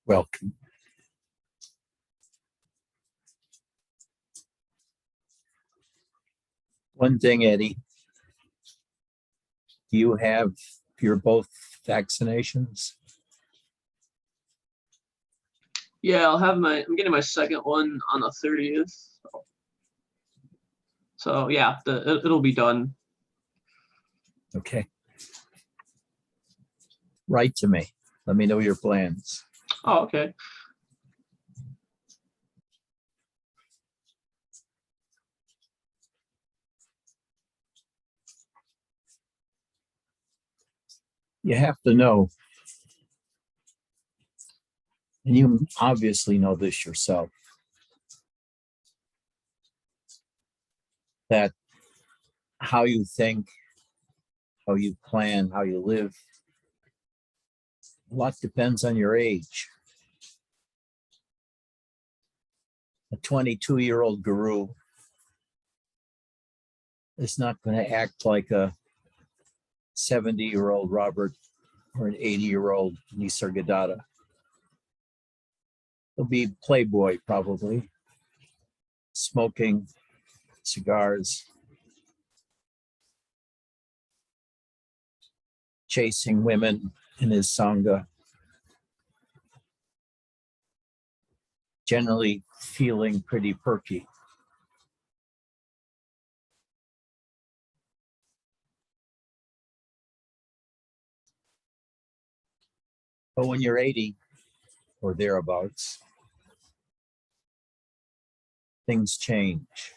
Welcome. One thing, Eddie, do you have your both vaccinations? Yeah, I'm getting my second one on the 30th. So yeah, it'll be done. Okay. Write to me. Let me know your plans. Oh, okay. You have to know, and you obviously know this yourself, that how you think, how you plan, how you live, a lot depends on your age. A 22-year-old guru is not going to act like a 70-year-old Robert or an 80-year-old Nisargadatta. He'll be playboy probably, smoking cigars, chasing women in his sangha, generally feeling pretty perky. But when you're 80 or thereabouts, things change.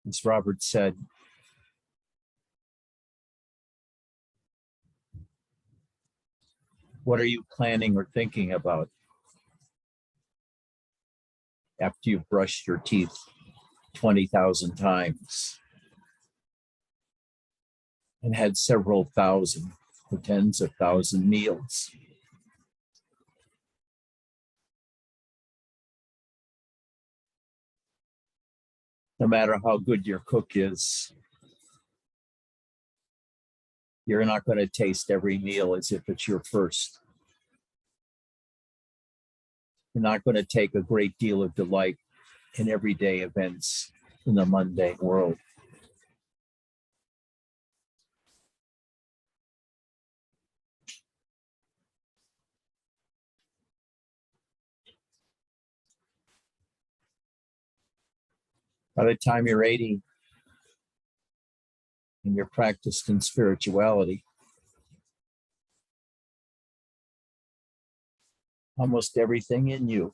As Robert said, what are you planning or thinking about after you've brushed your teeth 20,000 times and had several thousand or tens of thousand meals? No matter how good your cook is, you're not going to taste every meal as if it's your first. You're not going to take a great deal of delight in everyday events in the mundane world. By the time you're 80 and you're practiced in spirituality, almost everything in you,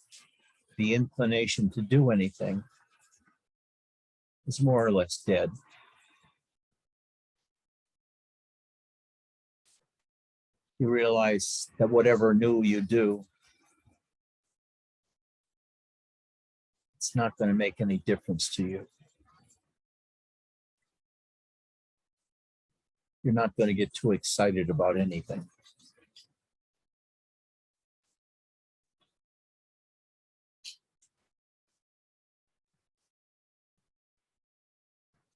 the inclination to do anything, is more or less dead. You realize that whatever new you do, it's not going to make any difference to you. You're not going to get too excited about anything.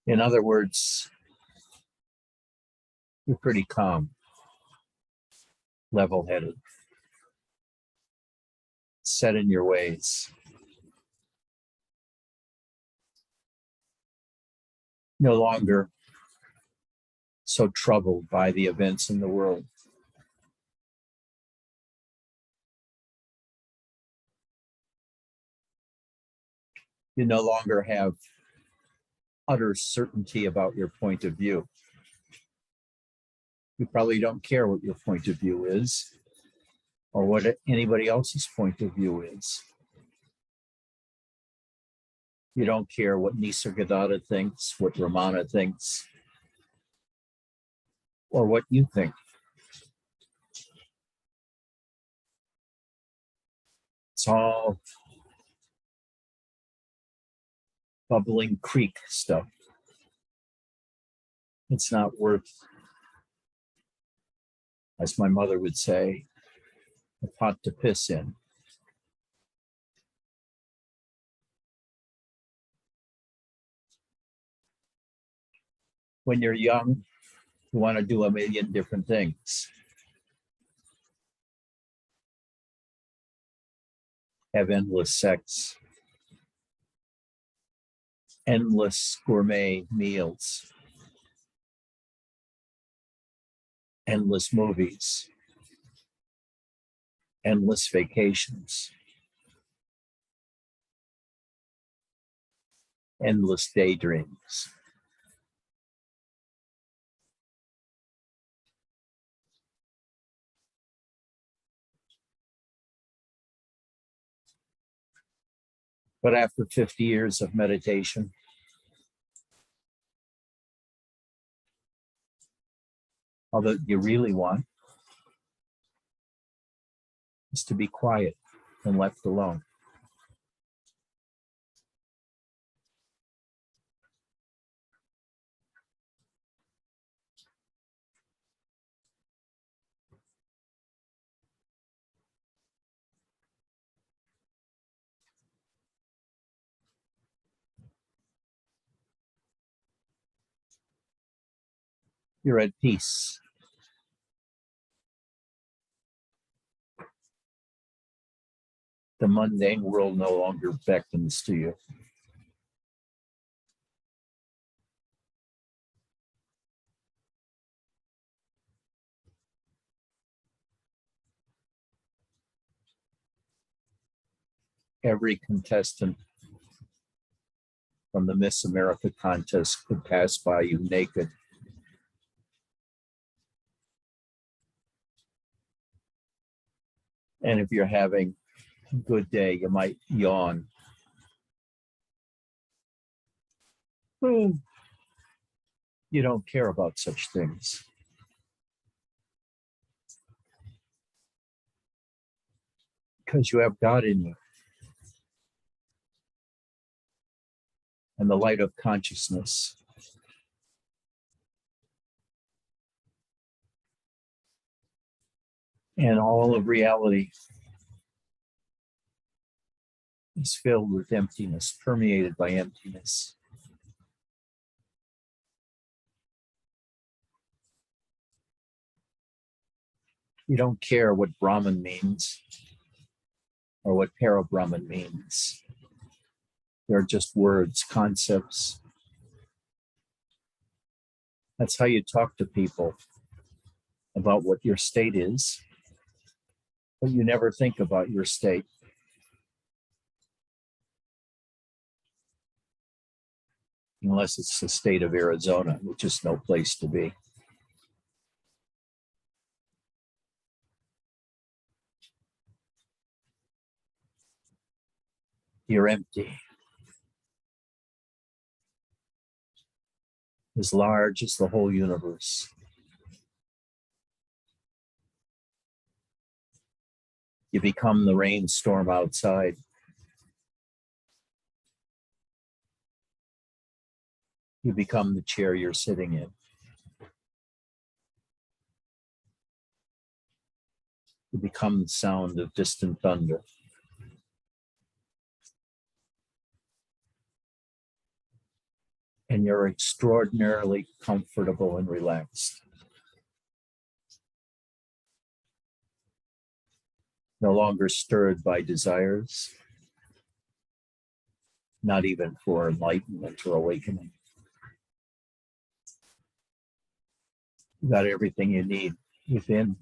In other words, you're pretty calm, level-headed, set in your ways. No longer so troubled by the events in the world. You no longer have utter certainty about your point of view. You probably don't care what your point of view is or what anybody else's point of view is. You don't care what Nisargadatta thinks, what Ramana thinks, or what you think. It's all bubbling creek stuff. It's not worth, as my mother would say, a pot to piss in. When you're young, You want to do a million different things. Have endless sex, endless gourmet meals, endless movies, endless vacations, endless daydreams. But after 50 years of meditation, all that you really want is to be quiet and left alone. You're at peace. The mundane world no longer beckons to you. Every contestant from the Miss America contest could pass by you naked. And if you're having a good day, you might yawn. You don't care about such things. Because you have God in you. And the light of consciousness. And all of reality is filled with emptiness, permeated by emptiness. You don't care what Brahman means or what para-Brahman means. They're just words, concepts. That's how you talk to people about what your state is, but you never think about your state. Unless it's the state of Arizona, which is no place to be. You're empty. As large as the whole universe. You become the rainstorm outside. You become the chair you're sitting in. You become the sound of distant thunder. And you're extraordinarily comfortable and relaxed. No longer stirred by desires, not even for enlightenment or awakening. You got everything you need within.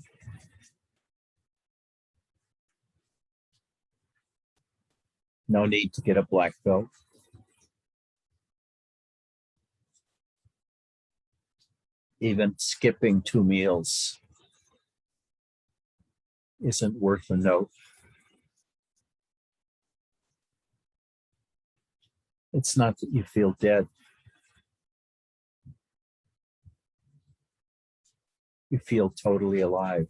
No need to get a black belt. Even skipping 2 meals isn't worth a note. It's not that you feel dead. You feel totally alive.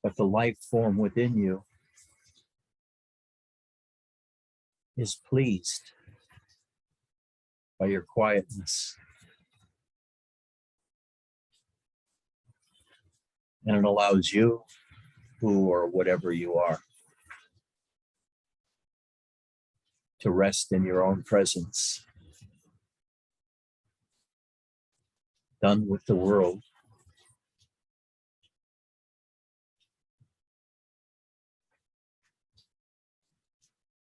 But the life form within you is pleased by your quietness. And it allows you, who or whatever you are, to rest in your own presence, done with the world.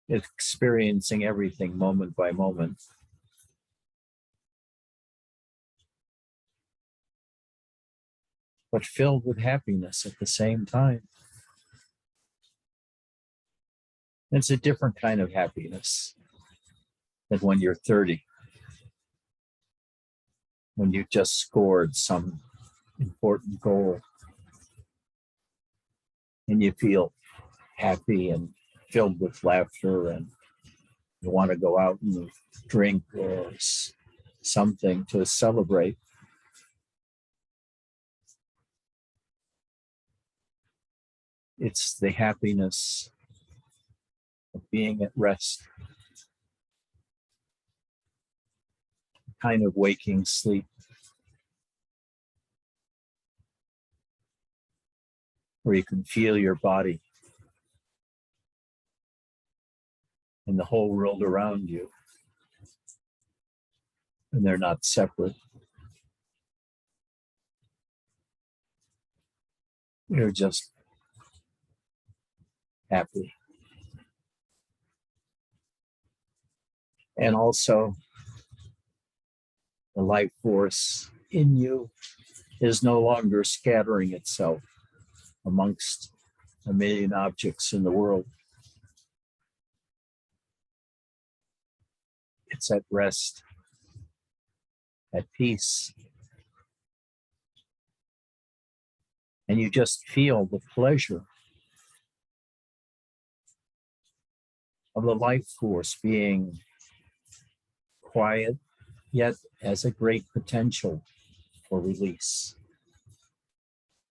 Experiencing everything moment by moment. But filled with happiness at the same time. It's a different kind of happiness than when you're 30, when you just scored some important goal and you feel happy and filled with laughter and you want to go out and drink or something to celebrate. It's the happiness of being at rest, kind of waking sleep, where you can feel your body and the whole world around you, and they're not separate. You're just happy. And also, the life force in you is no longer scattering itself amongst a million objects in the world. It's at rest, at peace. And you just feel the pleasure of the life force being quiet, yet has a great potential for release,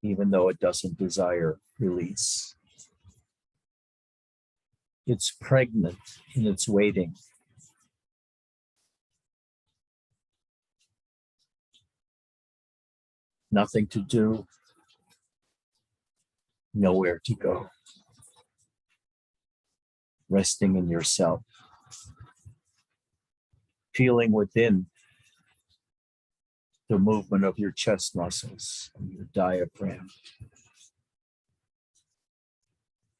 even though it doesn't desire release. It's pregnant in its waiting. Nothing to do, nowhere to go. Resting in yourself. Feeling within the movement of your chest muscles and your diaphragm.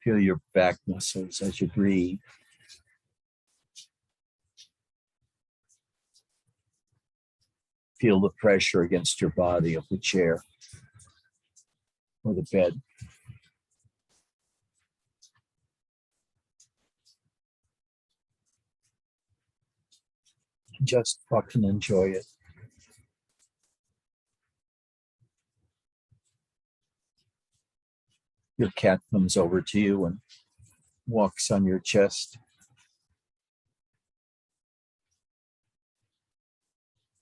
Feel your back muscles as you breathe. Feel the pressure against your body of the chair or the bed. Just fucking enjoy it. Your cat comes over to you and walks on your chest.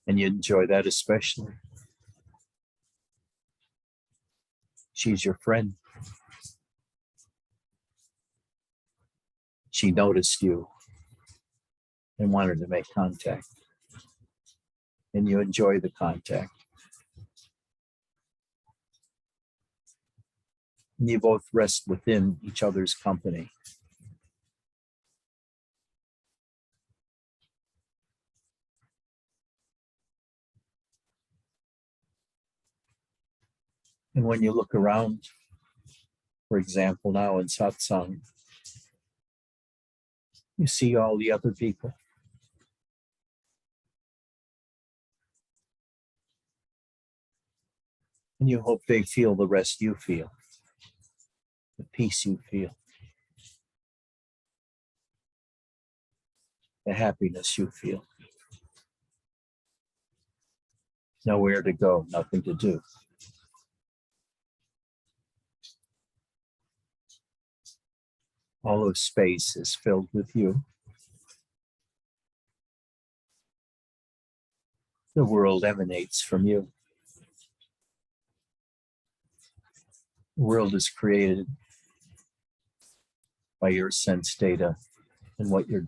And you enjoy that especially. She's your friend. She noticed you and wanted to make contact. And you enjoy the contact. And you both rest within each other's company. And when you look around, for example, now in satsang, you see all the other people. And you hope they feel the rest you feel, the peace you feel, the happiness you feel. Nowhere to go, nothing to do. All of space is filled with you. The world emanates from you. The world is created by your sense data and what your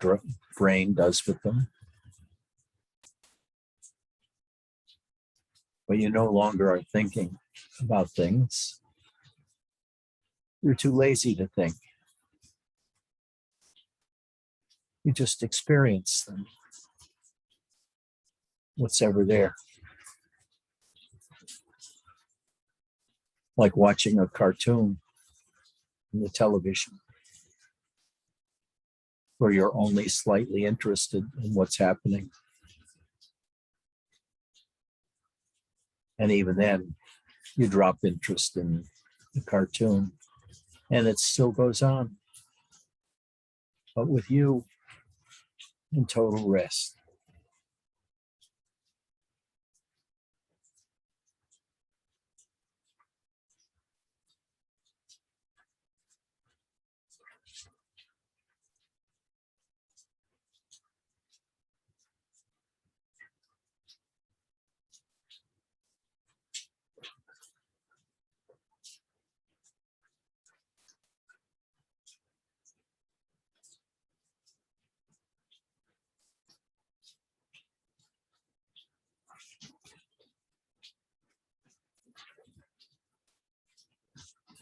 brain does with them. But you no longer are thinking about things. You're too lazy to think. You just experience them, what's ever there. Like watching a cartoon on the television, where you're only slightly interested in what's happening. And even then, you drop interest in the cartoon, and it still goes on. But with you, in total rest.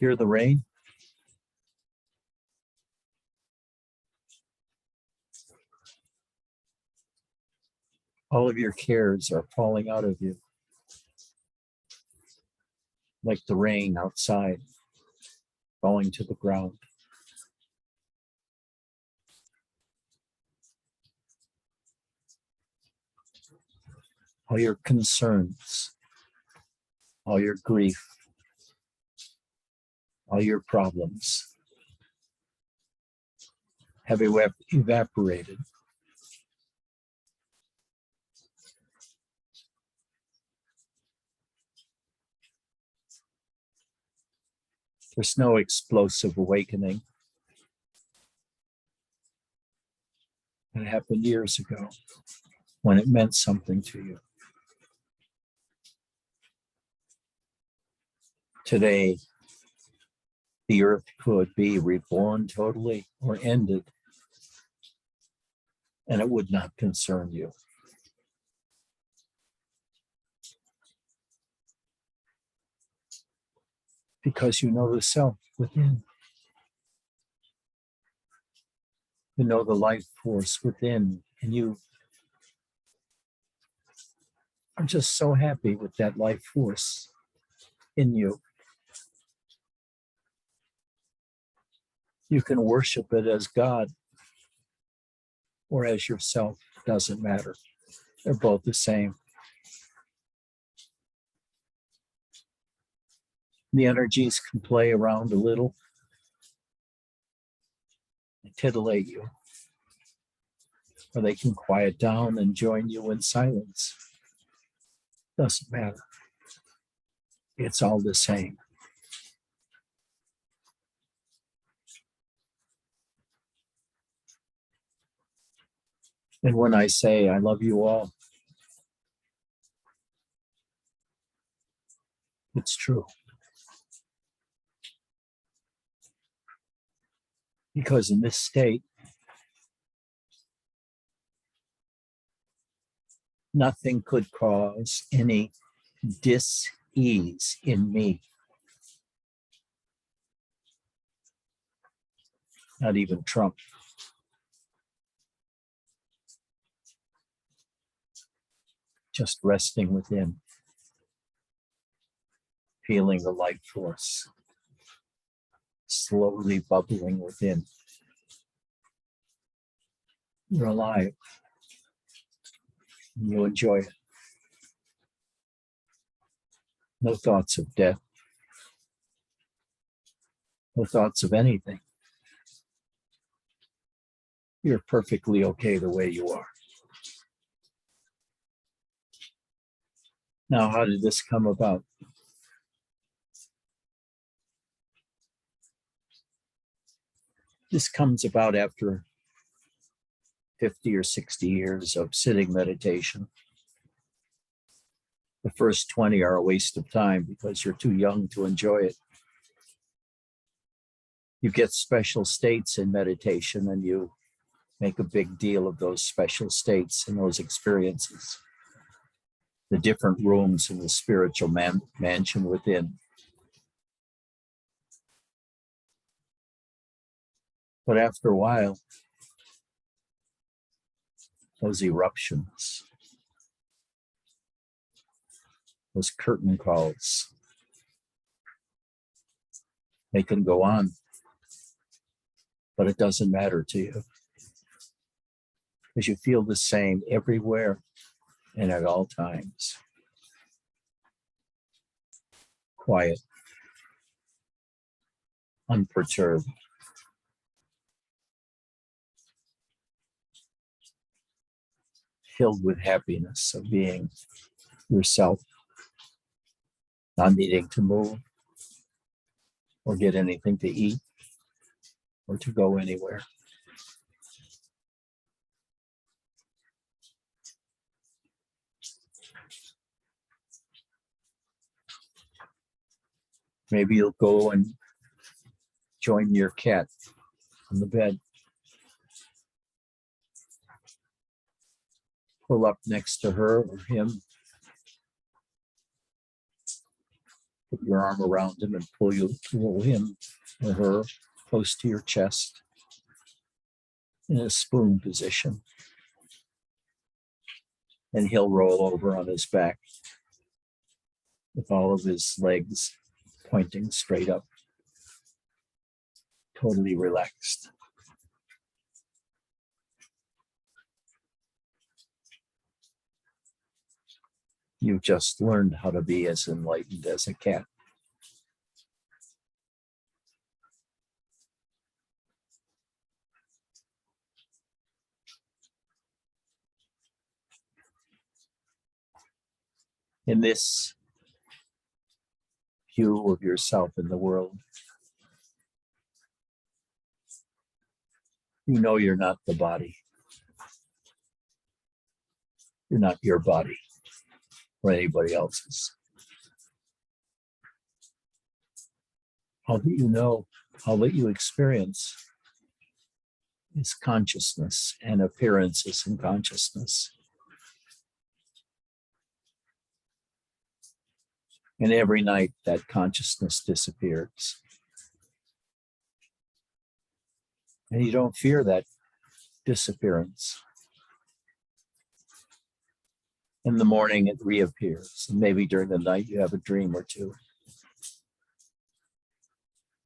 Hear the rain? All of your cares are falling out of you, like the rain outside, falling to the ground. All your concerns, all your grief, all your problems have evaporated. There's no explosive awakening. It happened years ago when it meant something to you. Today, the earth could be reborn totally or ended, and it would not concern you. Because you know the self within. You know the life force within, and you are just so happy with that life force in you. You can worship it as God or as yourself, doesn't matter. They're both the same. The energies can play around a little, and titillate you, or they can quiet down and join you in silence. Doesn't matter. It's all the same. And when I say I love you all, it's true. Because in this state, nothing could cause any dis-ease in me. Not even Trump. Just resting within, feeling the life force slowly bubbling within. You're alive. And you enjoy it. No thoughts of death. No thoughts of anything. You're perfectly okay the way you are. Now, how did this come about? This comes about after 50 or 60 years of sitting meditation. The first 20 are a waste of time because you're too young to enjoy it. You get special states in meditation and you make a big deal of those special states and those experiences. The different rooms in the spiritual mansion within. But after a while, those eruptions, those curtain calls. They can go on, but it doesn't matter to you because you feel the same everywhere and at all times. Quiet, unperturbed. Filled with happiness of being yourself, not needing to move or get anything to eat or to go anywhere. Maybe you'll go and join your cat on the bed. Pull up next to her or him. Put your arm around him and pull him or her close to your chest in a spoon position. And he'll roll over on his back with all of his legs pointing straight up, totally relaxed. You've just learned how to be as enlightened as a cat. In this view of yourself in the world, you know you're not the body. You're not your body or anybody else's. All that you know, all that you experience is consciousness and appearances in consciousness. And every night that consciousness disappears. And you don't fear that disappearance. In the morning it reappears. And maybe during the night you have a dream or two.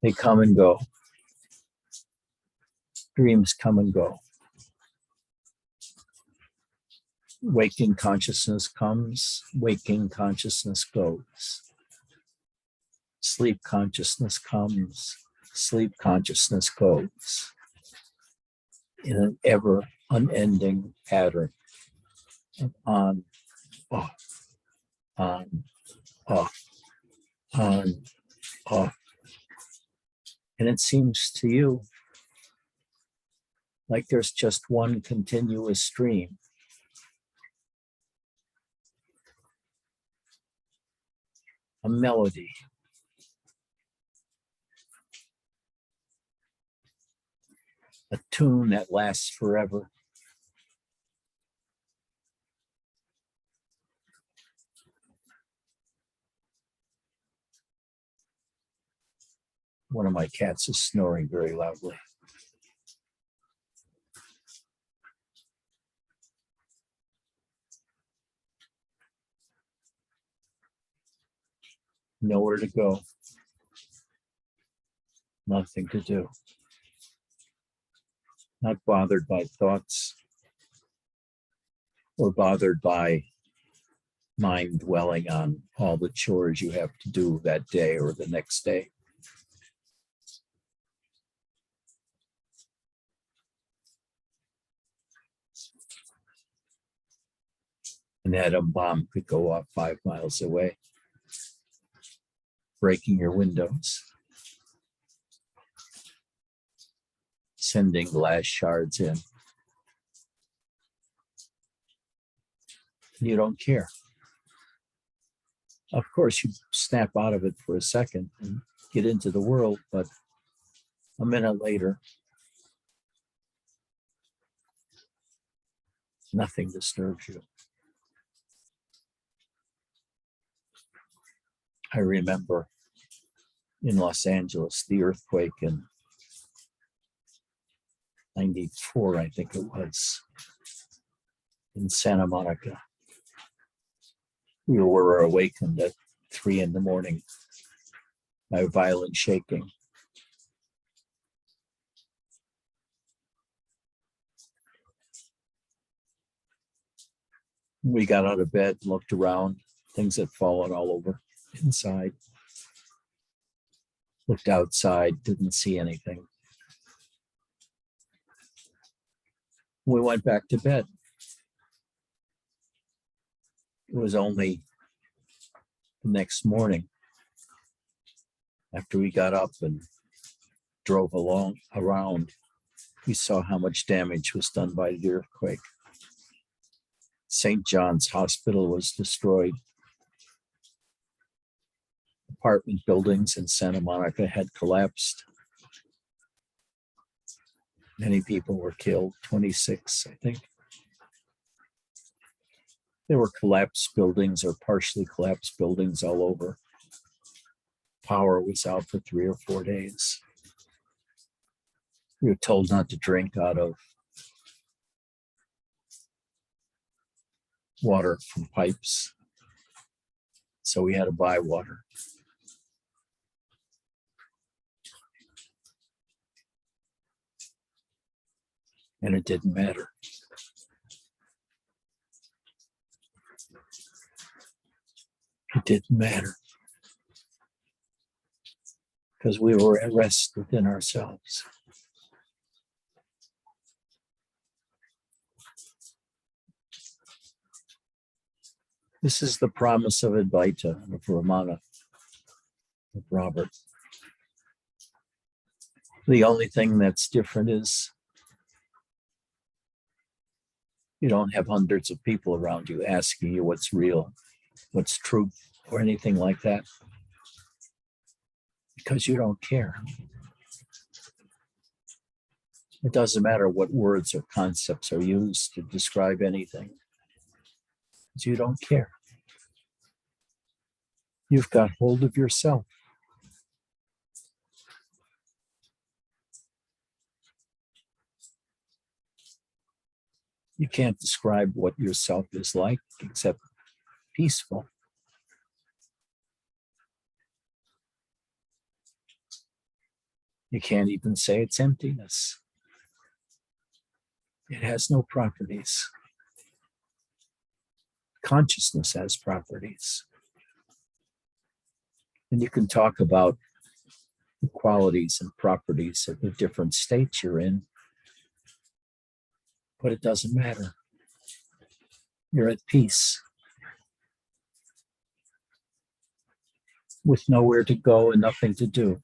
They come and go. Dreams come and go. Waking consciousness comes, waking consciousness goes. Sleep consciousness comes, sleep consciousness goes. In an ever unending pattern of on, off, on, off, on, off. And it seems to you like there's just one continuous stream. A melody. A tune that lasts forever. One of my cats is snoring very loudly. Nowhere to go. Nothing to do. Not bothered by thoughts or bothered by mind dwelling on all the chores you have to do that day or the next day. An atom bomb could go off 5 miles away, breaking your windows, sending glass shards in. You don't care. Of course, you snap out of it for a second and get into the world, but a minute later, nothing disturbs you. I remember in Los Angeles, the earthquake in 94, I think it was. in Santa Monica. We were awakened at 3 a.m. by violent shaking. We got out of bed, looked around, things had fallen all over inside. Looked outside, didn't see anything. We went back to bed. It was only the next morning, after we got up and drove around, we saw how much damage was done by the earthquake. St. John's Hospital was destroyed. Apartment buildings in Santa Monica had collapsed. Many people were killed, 26, I think. There were collapsed buildings or partially collapsed buildings all over. Power was out for 3 or 4 days. We were told not to drink out of water from pipes. So we had to buy water. And it didn't matter. It didn't matter. Because we were at rest within ourselves. This is the promise of Advaita, of Ramana, of Robert. The only thing that's different is you don't have hundreds of people around you asking you what's real, what's truth, or anything like that. Because you don't care. It doesn't matter what words or concepts are used to describe anything. Because you don't care. You've got hold of yourself. You can't describe what yourself is like except peaceful. You can't even say it's emptiness. It has no properties. Consciousness has properties. And you can talk about the qualities and properties of the different states you're in, but it doesn't matter. You're at peace. With nowhere to go and nothing to do.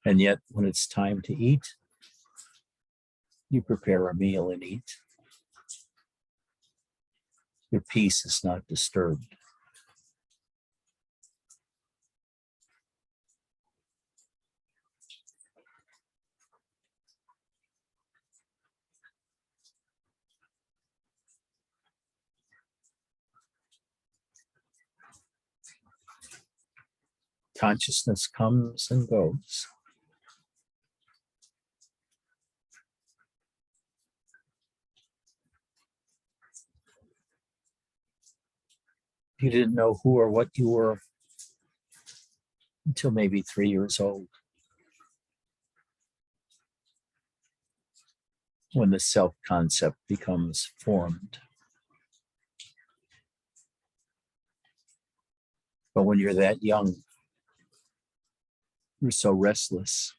And yet, when it's time to eat, you prepare a meal and eat. Your peace is not disturbed. Consciousness comes and goes. You didn't know who or what you were until maybe 3 years old, when the self-concept becomes formed. But when you're that young, you're so restless.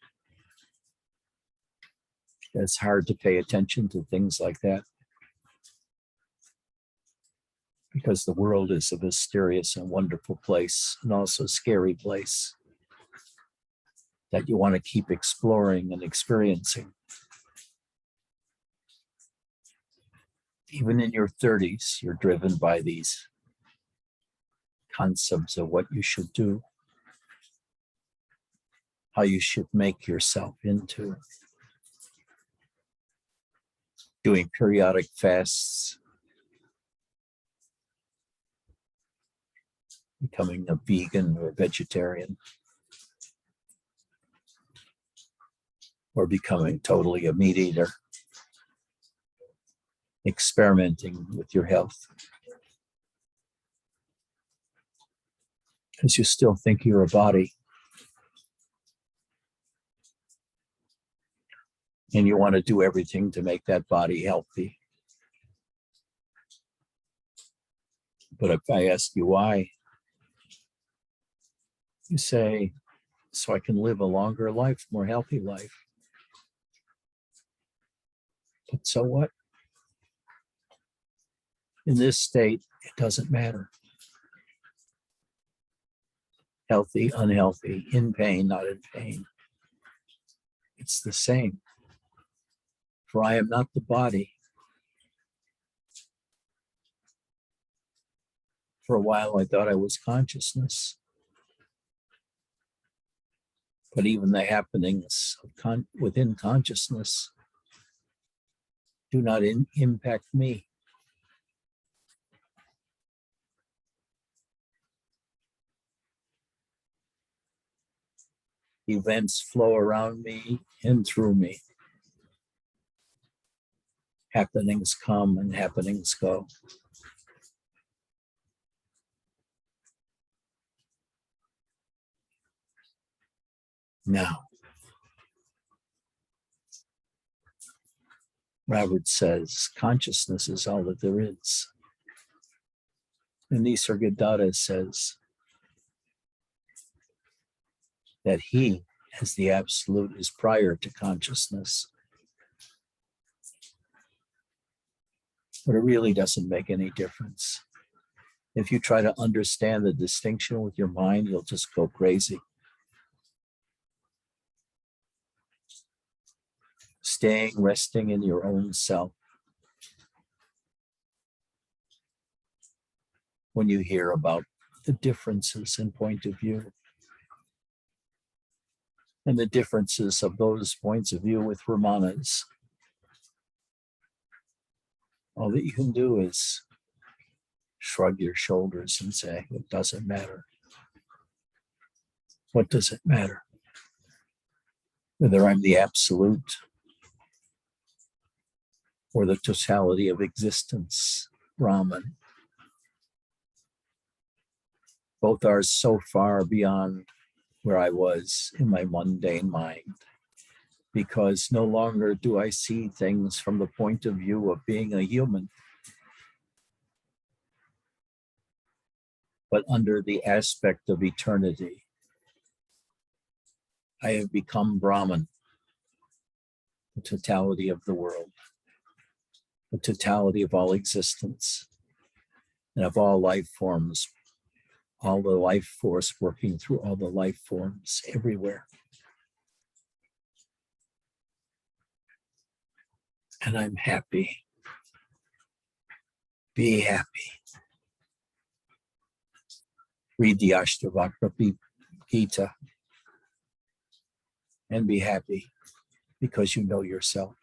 It's hard to pay attention to things like that. Because the world is a mysterious and wonderful place, and also a scary place that you want to keep exploring and experiencing. Even in your 30s, you're driven by these concepts of what you should do, how you should make yourself into. Doing periodic fasts, becoming a vegan or vegetarian, or becoming totally a meat eater. experimenting with your health. Because you still think you're a body. And you want to do everything to make that body healthy. But if I ask you why, you say, so I can live a longer life, more healthy life. But so what? In this state, it doesn't matter. Healthy, unhealthy, in pain, not in pain. It's the same. For I am not the body. For a while, I thought I was consciousness. But even the happenings of within consciousness do not impact me. Events flow around me and through me. Happenings come and happenings go. Now, Robert says, consciousness is all that there is. And Nisargadatta says that he, as the absolute, is prior to consciousness. But it really doesn't make any difference. If you try to understand the distinction with your mind, you'll just go crazy. Staying, resting in your own self. When you hear about the differences in point of view, and the differences of those points of view with Ramanas, all that you can do is shrug your shoulders and say, it doesn't matter. What does it matter? Whether I'm the absolute or the totality of existence, Brahman. Both are so far beyond where I was in my mundane mind, because no longer do I see things from the point of view of being a human, but under the aspect of eternity. I have become Brahman, the totality of the world, the totality of all existence, and of all life forms, all the life force working through all the life forms everywhere. And I'm happy. Be happy. Read the Ashtavakra Gita and be happy because you know yourself.